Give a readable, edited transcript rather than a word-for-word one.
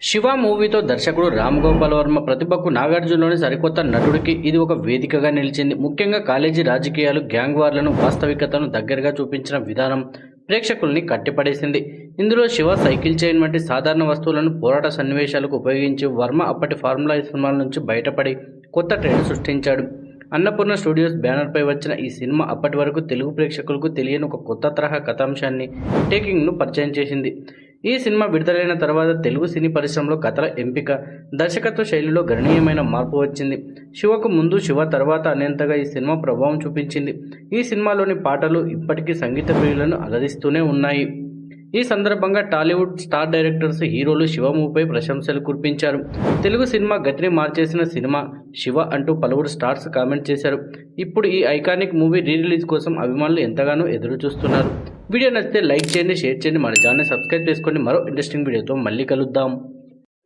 శివ మూవీతో దర్శకుడు రామ్ గోపాల్ వర్మ ప్రతిభకు నాగార్జునలోని సరికొత్త నటుడికి ఇది ఒక వేదికగా నిలిచింది. ముఖ్యంగా కాలేజీ రాజకీయాలు, గ్యాంగ్ వార్లను, వాస్తవికతను దగ్గరగా చూపించిన విధానం ప్రేక్షకుల్ని కట్టిపడేసింది. ఇందులో శివ సైకిల్ చైన్ వంటి సాధారణ వస్తువులను పోరాట సన్నివేశాలకు ఉపయోగించి వర్మ అప్పటి ఫార్ములా సినిమాల నుంచి బయటపడి కొత్త ట్రెండ్ సృష్టించాడు. అన్నపూర్ణ స్టూడియోస్ బ్యానర్పై వచ్చిన ఈ సినిమా అప్పటి వరకు తెలుగు ప్రేక్షకులకు తెలియని ఒక కొత్త తరహా కథాంశాన్ని, టేకింగ్ను పరిచయం చేసింది. ఈ సినిమా విడుదలైన తర్వాత తెలుగు సినీ పరిశ్రమలో కథల ఎంపిక, దర్శకత్వ శైలిలో గణనీయమైన మార్పు వచ్చింది. శివకు ముందు, శివ తర్వాత అనేంతగా ఈ సినిమా ప్రభావం చూపించింది. ఈ సినిమాలోని పాటలు ఇప్పటికీ సంగీత ప్రియులను అలరిస్తూనే ఉన్నాయి. ఈ సందర్భంగా టాలీవుడ్ స్టార్ డైరెక్టర్స్, హీరోలు శివ మూవీపై ప్రశంసలు కురిపించారు. తెలుగు సినిమా గతిని మార్చేసిన సినిమా శివ అంటూ పలువురు స్టార్స్ కామెంట్ చేశారు. ఇప్పుడు ఈ ఐకానిక్ మూవీ రీ రిలీజ్ కోసం అభిమానులు ఎంతగానో ఎదురు చూస్తున్నారు. వీడియో నచ్చితే లైక్ చేయండి, షేర్ చేయండి, మన ఛానల్ సబ్స్క్రైబ్ చేసుకోండి. మరో ఇంట్రెస్టింగ్ వీడియోతో మళ్ళీ కలుద్దాం.